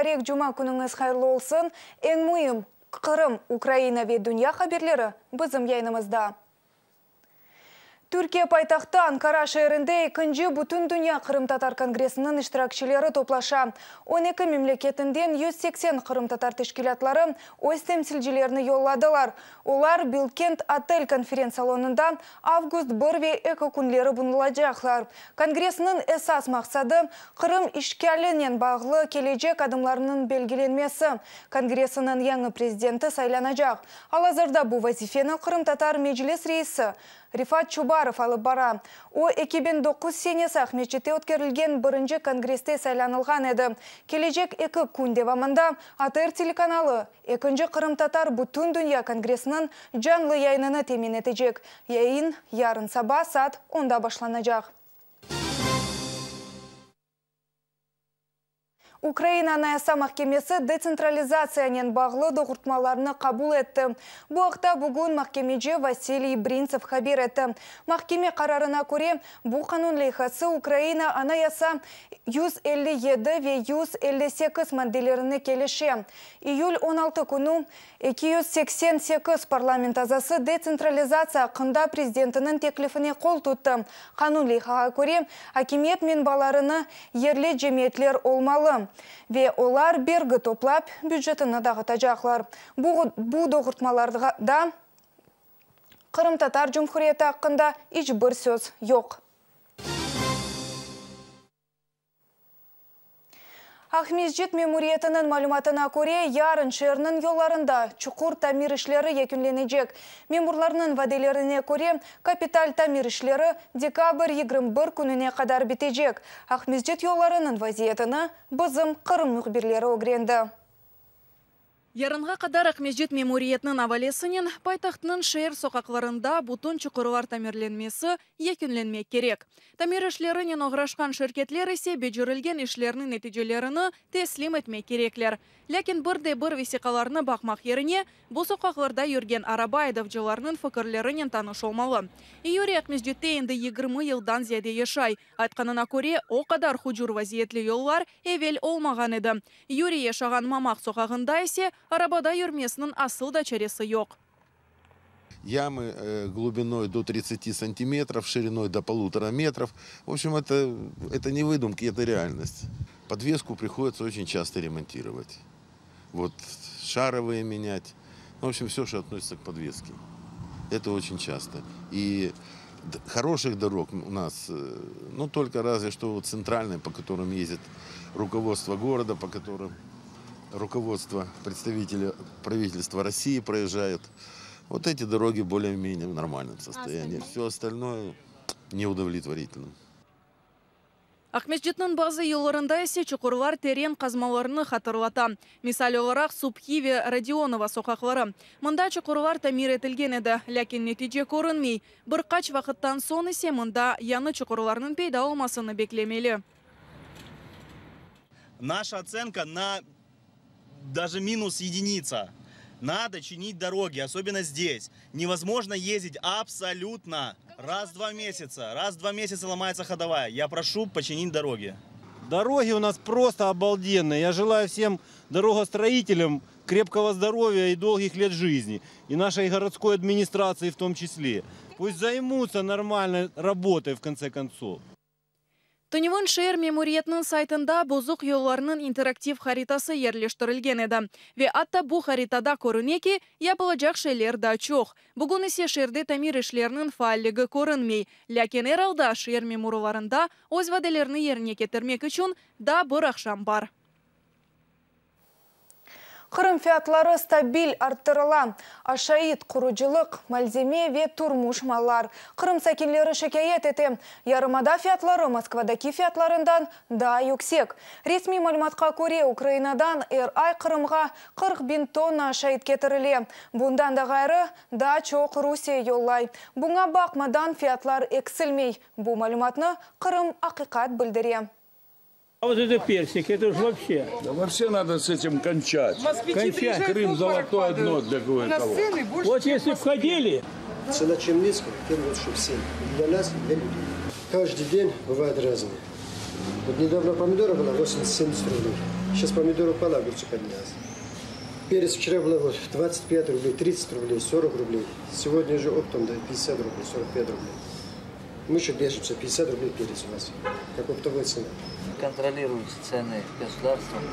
Мубарек жума күніңіз қайырлы олсын. Ең мұйым Қырым, Украина ве дүния хаберлері бізім яйнымызда. Түркия пайтақты Анкара шәрінде екінші бүтін дүния Қырым-Татар конгрессінің іштіракшілері топлаша. 12 мемлекетінден 180 Қырым-Татар тешкілатлары өз темсілжілеріні йолладылар. Олар Билкент отель конференц-салонында август 1 ве 2 күнлері бұнылажақлар. Конгрессінің əsas мақсады Қырым ішкәлінен бағлы келечек адымларының белгіленмесі. Конгрессінің яңы президенті сайланacak. Алазырда бұл вазифені Қырым-Татар межилес рейсі Рифат Чубаров алып бара. О 2009 сенесі Ахметшетте өткерілген бірінші конгресте сайланылған еді. Кележек 2 күн девамында АТР телеканалы 2-ші Қырым-Татар бүтін дүния конгресінің жанлы яйныны темен етежек. Яйын ярын саба саат 10-да башланacak. Украина Анаяса Махкемесі децентрализациямен бағлы доғыртмаларыны қабыл етті. Бұл ақта бүгін Махкемеже Василий Бринцев хабер етті. Махкеме қарарына көре, бұл қанун лейхасы Украина Анаяса 157 ве 158 манделеріні келеше. Июль 16 күні 288 парламент азасы децентрализация қында президентінің теклифіне қол тұтты. Қанун лейхаға көре, акимет мен баларыны ерлі жеметлер олмалы. Ве олар бергі топлап бюджетіні дағытажақлар. Бұл доғыртмаларда Қырым-Татар Жұмхуриеті ақында ешбір сөз жоқ. Ахмезжет мемориетінің малюматына көре ярын шерінің yollarında чуқур тамир ішлері екінленежек. Мемурларының ваделеріне көре капиталь тамир ішлері декабрь 21 күніне қадар бітежек. Ахмезжет yollarының вазиетіні бізім Қырым мүхберлері огренді. Ярынға қадар Ахмезжет мемориетінің авалесінен пайтақтының шер соқақларында бұтын чұқырылар тамирленмесі екінленмек керек. Тамир ішлерінен оғырашқан шеркетлер есе бежірілген ішлерінің нәтижелеріні теслим етмек кереклер. Ләкин бірде-бір весиқаларыны бақмақ еріне бұл соқақларда үрген Арабаедов жыларының фікірлерінен таныш олмалы. Юрий Ахмезжетте енді 20 елдан зияде ешай. Айтқанына көре, о қадар хұжур вазиетлі еллар евел олмаған еді. Юрий ешаған мамақ соқағында есе Арабада юрмесінің асыл да чересі жоқ. Ямы глубиной до 30 сантиметров, шириной до 1,5 метров. В общем, это не выдумки, это реальность. Подвеску приходится очень часто ремонтировать. Вот шаровые менять. В общем, все, что относится к подвеске. Это очень часто. И хороших дорог у нас, ну, только разве что центральные, по которым ездит руководство города, по которым руководство представителя правительства России проезжают. Вот эти дороги более-менее в нормальном состоянии. Все остальное неудовлетворительно. Ахмезжетнің базы елларында есе чұқырлар терен қазмаларыны қатырлата. Мисал оларақ Субхиве Радионова соқақлары. Мұнда чұқырлар тамир етілген еді, ләкин нәтиже көрінмей. Бір қач вақыттан сон есе мұнда яны чұқырларының пейда олмасыны беклемелі. Наша оценка на даже минус единица. Надо чинить дороги, особенно здесь. Невозможно ездить абсолютно. Раз в 2 месяца. Раз в 2 месяца ломается ходовая. Я прошу починить дороги. Дороги у нас просто обалденные. Я желаю всем дорогостроителям крепкого здоровья и долгих лет жизни. И нашей городской администрации в том числе. Пусть займутся нормальной работой в конце концов. Төневін шер мемориетінің сайтында бозық yollarının интерактив харитасы ерлештірілген еді. Ве атта бұл харитада көрінеке, япылacak шейлер да чоқ. Бүгін есе шерде тамир ішлерінің фааллігі көрінмей. Ләкен әралда шер меморуларында өз ваделеріні еріне кетірмек үшін да бір ақшам бар. Қырым фиатлары стабиль арттырыла. Ашайыт құружилық, мальземе ве турмуш малар. Қырым сәкенлері шекайет еті. Ярымада фиатлары Москвадаки фиатларындан да юксек. Ресми мәліmatқа көре Украинадан ай Қырымға 40 000 тонна ашайыт кетіріле. Бұндан да ғайры да чоқ Русия йоллай. Бұңа бақмадан фиатлар эксілмей. Бұл мәліmatны Қырым ақиқат білдіре. А вот это персик, это уж вообще. Да вообще надо с этим кончать. Кончать. Крым золотое дно для кого-то. Вот если входили. Цена чем низкая, тем лучше всем. Для нас, для людей. Каждый день бывает разное. Вот недавно помидора была 80-70 рублей. Сейчас помидоры упали, огурцы поднялись. Перец вчера было вот 25 рублей, 30 рублей, 40 рублей. Сегодня же оптом да, 50 рублей, 45 рублей. Мы еще держимся, 50 рублей перец у нас, как оптовая цена. Контролируются цены государством.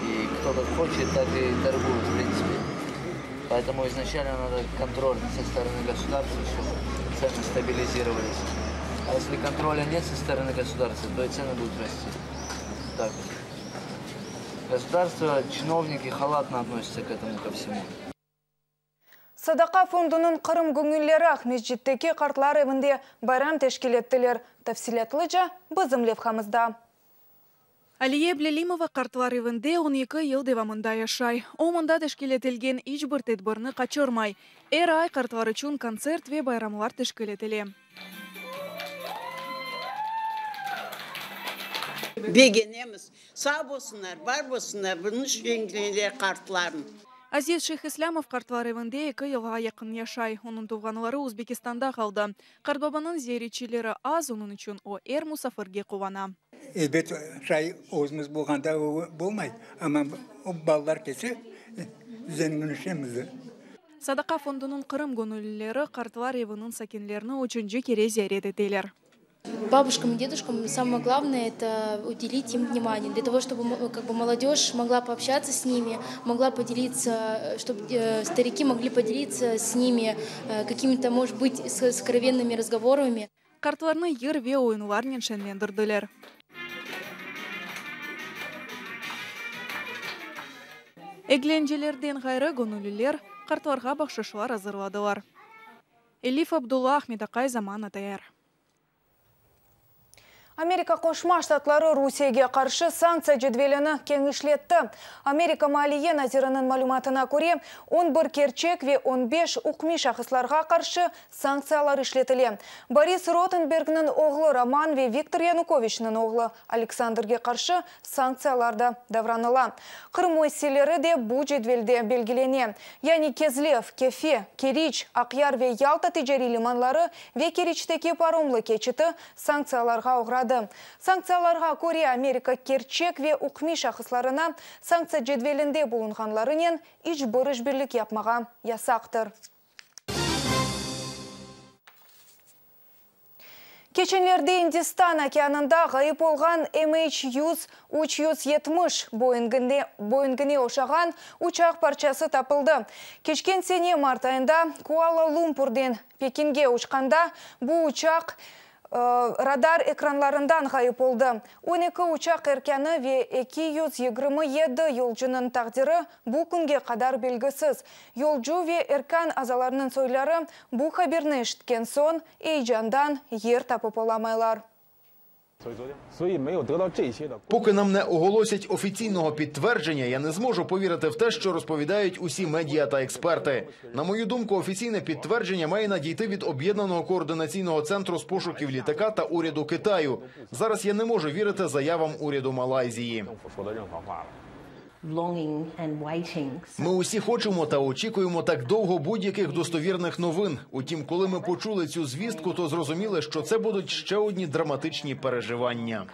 И кто как хочет, так и торгует, в принципе. Поэтому изначально надо контроль со стороны государства, чтобы цены стабилизировались. А если контроля нет со стороны государства, то и цены будут расти. Так вот. Государство, чиновники халатно относятся к этому, ко всему. Садақа фондының қырым көңіллері Ахмеджеттеке қартлар евінде байрам тешкелеттілер. Тәфсилетліжі бізім левхамызда. Алия Блелимова қартлар евінде 12 ел девамында яшай. Омында тешкелетілген ичбір тедбірні қачырмай. Әр ай қартлар үшін концерт ве байрамлар тешкелетілі. Бегенеміз, сау болсынlar, бар болсынlar, бұның шеңгілер қартларын. Азиз Шейх Исламов қартлар евінде 2 елға яқын яшай. Оның туғанылары Өзбекистанда қалды. Қартбабаның зияречилері аз, оның үшін о әр мұсафырге қуана. Elbet şay o'zimiz bo'lganda bo'lmaydi. Ama ballar kelsa zenginleşemiz. Садақа фондының қырым гонулілері қартлар евінің сакенлеріні үшінші кере зиярет етелер. Бабушкам и дедушкам самое главное это уделить им внимание, для того, чтобы молодежь могла пообщаться с ними, могла поделиться, чтобы старики могли поделиться с ними какими-то, может быть, сокровенными разговорами. Қартларны ер ве ойынларнен шәнлендірділер. Эгленжелерден ғайры гонулілер қартларға бақшышылар азырладылар. Элиф Абдулла Ахмедақай заман атаяр. Америка Қошма Штатлары Русияге қаршы санкция жедвеліні кеңішлетті. Америка Малие назирының малуматына көре 11 керчек ве 15 ұқми шақысларға қаршы санкциялар ішлетілі. Борис Ротенбергнің оғлы Роман ве Виктор Януковичнің оғлы Александрге қаршы санкцияларда давраныла. Қырым өселері де бұл жедвелде белгілене. Яни Кезлев, Кефе, Керич, Ақяр ве Ялта тежері лиманлары ве Керичтеке паромлы кечіті санкцияларға оғрады. Санкцияларға көре Америка керчек ве ұқми шақысларына санкция жедвелінде болынғанларынен іч бұрыш бірлік япмаға ясақтыр. Кеченлерде Индистан океанында ғайып болған MH-370 Боингіне ошаған ұшақ парчасы тапылды. Кешкен сене март айында Куала-Лумпурден Пекинге ұшқанда бұл ұшақ радар экранларындан ғайып болды. 12 ұшақ еркені ве 227 yolcunun тағдыры бұл күнге қадар белгісіз. Yolcu ве еркан азаларының сойлары бұл хаберні ішткен сон Ейджандан ер тапып оламайлар. Поки нам не оголосять офіційного підтвердження, я не зможу повірити в те, що розповідають усі медіа та експерти. На мою думку, офіційне підтвердження має надійти від Об'єднаного координаційного центру з пошуків літака та уряду Китаю. Зараз я не можу вірити заявам уряду Малайзії. Ми усі хочемо та очікуємо так довго будь-яких достовірних новин. Утім, коли ми почули цю звістку, то зрозуміли, що це будуть ще одні драматичні переживання.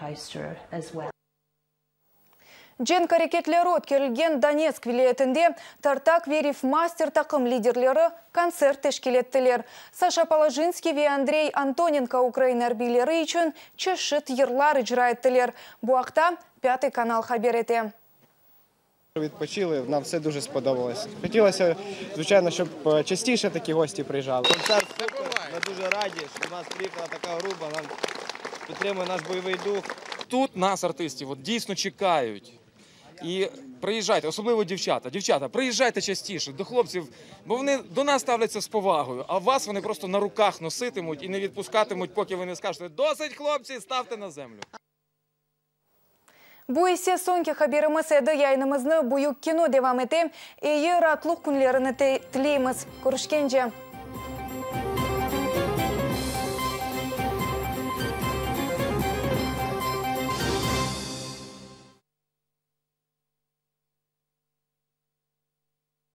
Джен карекетлері өткерілген Донецк вилаятінде Тартак Верев мастер тақым лидерлері концерт тешкелеттілер. Саша Положинский ве Андрей Антоненко Украина билері үшін чешіт ерлар ижра еттілер. Буақта 5 канал хабер ете. Відпочили, нам все дуже сподобалось. Хотілося, звичайно, щоб частіше такі гості приїжджали. Концерт супер, ми дуже раді, що до нас приїхала така група, нам підтримує наш бойовий дух. Тут нас, артистів, дійсно чекають. І приїжджайте, особливо дівчата. Дівчата, приїжджайте частіше до хлопців, бо вони до нас ставляться з повагою, а вас вони просто на руках носитимуть і не відпускатимуть, поки ви не скажете «Досить, хлопці, ставте на землю». Бұл есе соңки хаберіміз әді яйнымызны бұйық кино девам ете, ейі ратлық күнлеріні тілейміз. Көрішкенже.